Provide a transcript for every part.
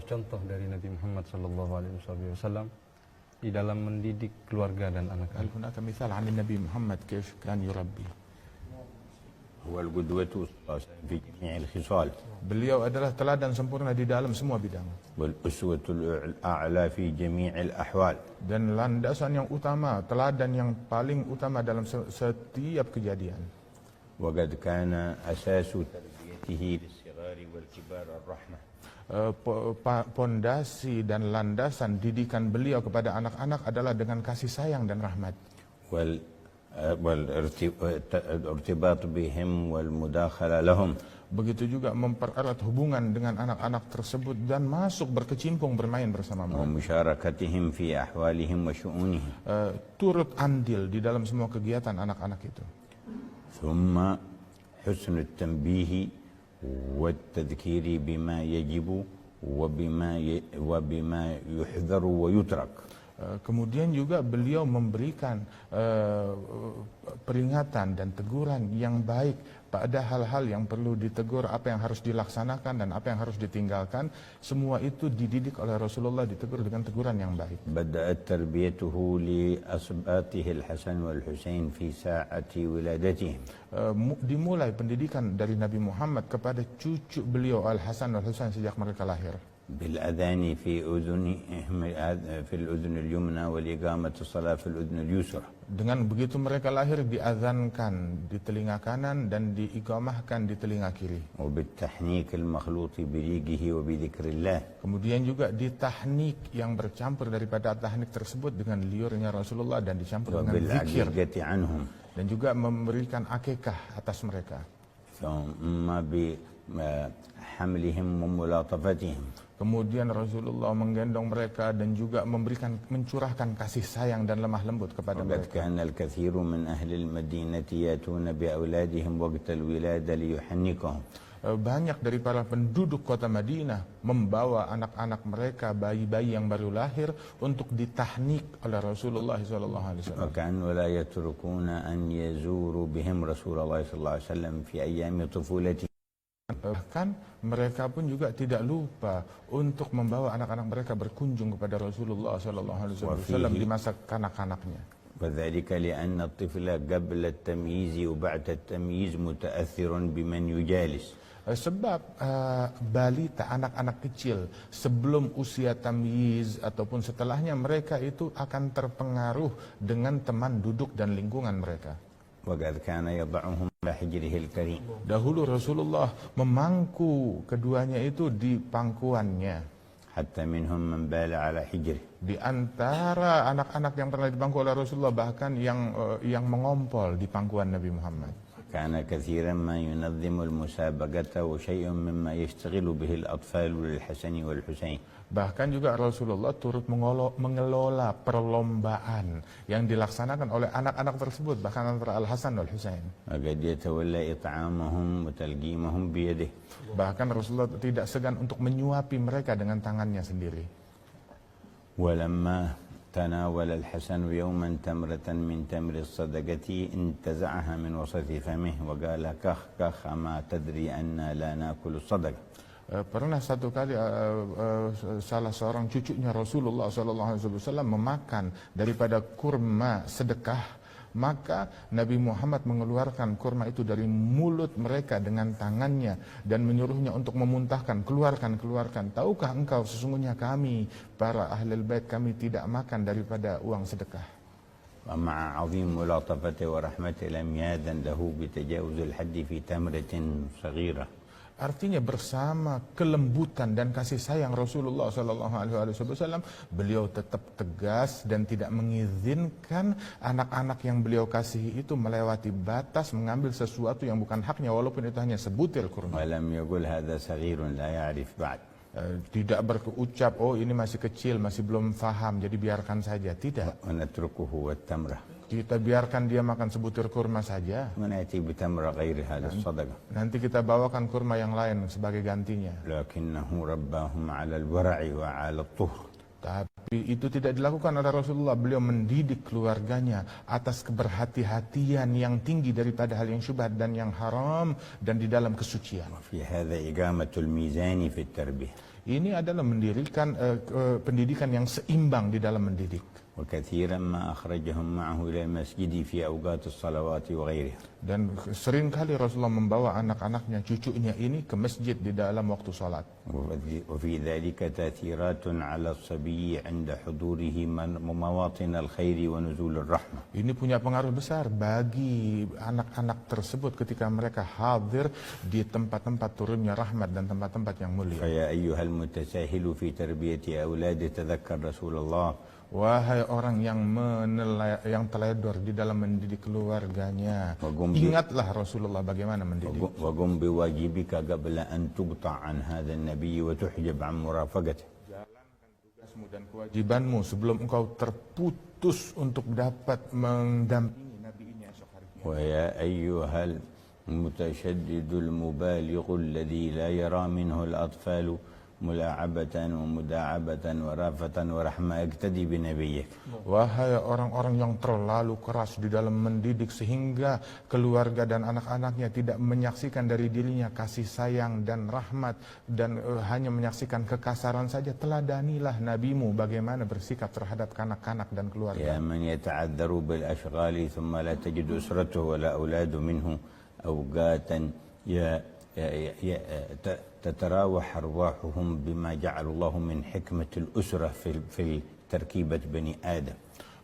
contoh dari Nabi Muhammad SAW di dalam mendidik keluarga dan هل anak-anak. هناك مثال عن النبي محمد كيف كان يربي؟ هو القدوة صلى الله عليه وسلم في جميع الخصال، Beliau adalah teladan sempurna di dalam semua bidang والأسوة الأعلى في جميع الأحوال. dan landasan yang utama, teladan yang paling utama dalam setiap kejadian. وقد كان أساس تربيته للصغار والكبار الرحمة. Pondasi dan landasan didikan beliau kepada anak-anak adalah dengan kasih sayang dan rahmat. والارتباط بهم والمداخلة لهم. Begitu juga mempererat hubungan dengan anak-anak tersebut dan masuk berkecimpung bermain bersama mereka. ومشاركتهم في أحوالهم وشؤونهم. Turut andil di dalam semua kegiatan anak-anak itu. ثم حسن التنبيه والتذكير بما يجب وبما يحذر ويترك. Kemudian juga beliau memberikan peringatan dan teguran yang baik pada hal-hal yang perlu ditegur, apa yang harus dilaksanakan dan apa yang harus ditinggalkan. Semua itu dididik oleh Rasulullah, ditegur dengan teguran yang baik. بدأت تربيته لأصباطه الحسن والحسين في ساعة ولادتهم. Dimulai pendidikan dari Nabi Muhammad kepada cucu beliau Al-Hasan dan Al-Husain sejak mereka lahir. بالأذان في الأذن اليمنى والإقامة الصلاة في الأذن اليسرى. Dengan begitu mereka lahir diazankan di telinga kanan dan diiqamahkan di telinga kiri. وبالتحنيك المخلوط بريقه وبذكر الله. Kemudian juga ditahnik yang bercampur daripada tahnik tersebut dengan liurnya Rasulullah dan dicampur dengan zikir. وبالعقيقة عنهم. Dan juga memberikan akikah atas mereka. ثم بحملهم وملاطفتهم. Kemudian Rasulullah menggendong mereka dan juga mencurahkan kasih sayang dan lemah lembut kepada وقد mereka. كان الكثير من أهل المدينة يأتون بأولادهم وقت الولادة ليحنكهم. Banyak dari para penduduk kota Madinah membawa anak-anak mereka, bayi-bayi yang baru lahir, untuk ditahnik oleh Rasulullah SAW. وكانوا لا يتركون أن يزوروا بهم رسول الله صلى الله عليه وسلم في أيام طفولته. Bahkan mereka pun juga tidak lupa untuk membawa anak-anak mereka berkunjung kepada Rasulullah SAW di masa kanak-kanaknya. وذلك لأن الطفل قبل التمييز وبعد التمييز متأثر بمن يجالس. Sebab balita, anak-anak kecil sebelum usia tamyiz ataupun setelahnya, mereka itu akan terpengaruh dengan teman duduk dan lingkungan mereka. وقد كان يضعهم على حجره الكريم. Dahulu Rasulullah memangku keduanya itu di pangkuannya. حتى منهم من بال على حجره. Di antara anak-anak yang pernah dipangku oleh Rasulullah bahkan yang mengompol di pangkuan Nabi Muhammad. كان كثيرا ما ينظم المسابقة وشيء مما يشتغل به الأطفال للحسن والحسين. Bahkan juga Rasulullah turut mengelola perlombaan yang dilaksanakan oleh anak-anak tersebut, bahkan antara Al-Hasan dan Al-Husain. وقد يتولى إطعامهم وتلقيمهم بيده. Bahkan Rasulullah tidak segan untuk menyuapi mereka dengan tangannya sendiri. ولما تناول الحسن يوما تمرة من تمر الصدقة انتزعها من وسط فمه وقال كخ كخ أما تدري أن لا نأكل الصدقة. Pernah satu kali salah seorang cucunya Rasulullah SAW memakan daripada kurma sedekah, maka Nabi Muhammad mengeluarkan kurma itu dari mulut mereka dengan tangannya dan menyuruhnya untuk memuntahkan, keluarkan. Tahukah engkau sesungguhnya kami para ahlul bait, kami tidak makan daripada uang sedekah. ومع عظيم ملاطفته ورحمته لم يأذن له بتجاوز الحد في تمرة صغيرة. Artinya bersama kelembutan dan kasih sayang Rasulullah SAW, beliau tetap tegas dan tidak mengizinkan anak-anak yang beliau kasihi itu melewati batas mengambil sesuatu yang bukan haknya, walaupun itu hanya sebutir kurma. ولم يقل هذا صغير لا يعرف بعد. Tidak berucap, oh ini masih kecil, masih belum faham, jadi biarkan saja. Tidak. ونتركه والتمرة. Kita biarkan dia makan sebutir kurma saja. ونأتي بتمرة غير هذا الصدقة. Nanti kita bawakan kurma yang lain sebagai gantinya. لكنه رباهم على الورع وعلى الطهر. Tapi itu tidak dilakukan oleh Rasulullah. Beliau mendidik keluarganya atas keberhati-hatian yang tinggi daripada hal yang syubhat dan yang haram dan di dalam kesucian. في هذا إقامة الميزان في التربية. Ini adalah mendirikan pendidikan yang seimbang di dalam mendidik. وكثيرا ما أخرجهم معه إلى المسجد في أوقات الصلوات وغيرها. Dan seringkali Rasulullah membawa anak-anaknya, cucunya ini ke masjid di dalam waktu salat. وفي ذلك تأثيرات على الصبي عند حضوره مواطن الخير ونزول الرحمة. Ini punya pengaruh besar bagi anak-anak tersebut ketika mereka hadir di tempat-tempat turunnya rahmat dan tempat-tempat yang mulia. فيا أيها المتساهل في تربية أولاده تذكر رسول الله. Wahai orang yang teledor di dalam mendidik keluarganya, ingatlah Rasulullah bagaimana mendidik. وقم بواجبك قبل أن تقطع عن هذا النبي وتحجب عن مرافقته. Jalankan tugasmu dan kewajibanmu sebelum engkau terputus untuk dapat mendampingi Nabi ini esok hari. ويا أيها المتشدد المبالغ الذي لا يرى منه الأطفال ملاعبة ومداعبة ورافة ورحمة اقتدي بنبيك. Wahai orang-orang yang terlalu keras di dalam mendidik sehingga keluarga dan anak-anaknya tidak menyaksikan dari dirinya kasih sayang dan rahmat dan hanya menyaksikan kekasaran saja, teladanilah nabimu bagaimana bersikap terhadap kanak-kanak dan keluarga. يا من يتعذر بالأشغال ثم لا تجد أسرته ولا أولاد منه أوقاتا تتراوح أرواحهم بما جعل الله من حكمة الأسرة في تركيبة بني آدم.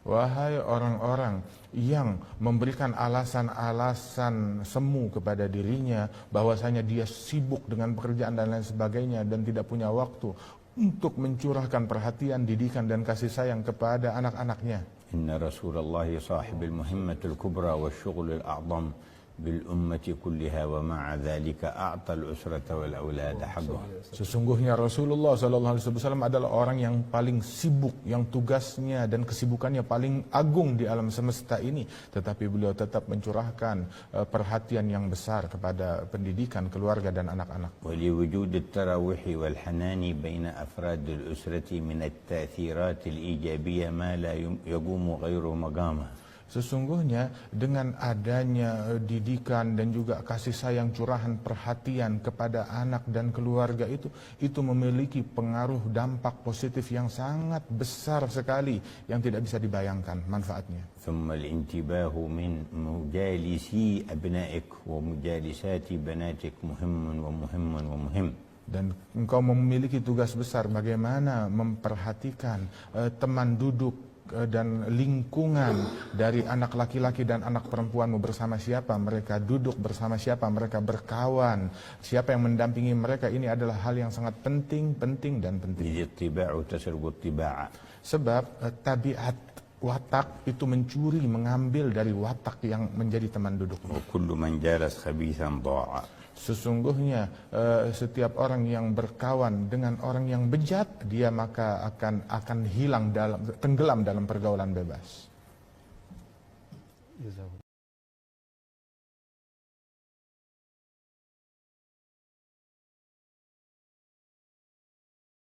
Wahai orang-orang yang memberikan alasan-alasan semu kepada dirinya bahwasanya dia sibuk dengan pekerjaan dan lain sebagainya dan tidak punya waktu untuk mencurahkan perhatian, didikan dan kasih sayang kepada anak-anaknya. Inna Rasulullah صاحب المهمة الكبرى والشغل الأعظم بالأمة كلها ومع ذلك أعطى الأسرة والأولاد حقها. Sesungguhnya Rasulullah SAW adalah orang yang paling sibuk, yang tugasnya dan kesibukannya paling agung di alam semesta ini, tetapi beliau tetap mencurahkan perhatian yang besar kepada pendidikan keluarga dan anak-anak. ولوجود التراوح والحنان بين أفراد الأسرة من التأثيرات الإيجابية ما لا يقوم غيره مقامه. Sesungguhnya dengan adanya didikan dan juga kasih sayang, curahan perhatian kepada anak dan keluarga itu memiliki pengaruh dampak positif yang sangat besar sekali yang tidak bisa dibayangkan manfaatnya. ثم الانتباه من مجالسي أبنائك ومجالسات بناتك مهم. Dan engkau memiliki tugas besar bagaimana memperhatikan teman duduk dan lingkungan dari anak laki-laki dan anak perempuanmu, bersama siapa mereka duduk, bersama siapa mereka berkawan, siapa yang mendampingi mereka. Ini adalah hal yang sangat penting. Sebab tabiat watak itu mencuri, mengambil dari watak yang menjadi teman duduk. Sesungguhnya setiap orang yang berkawan dengan orang yang bejat, dia maka akan tenggelam dalam pergaulan bebas.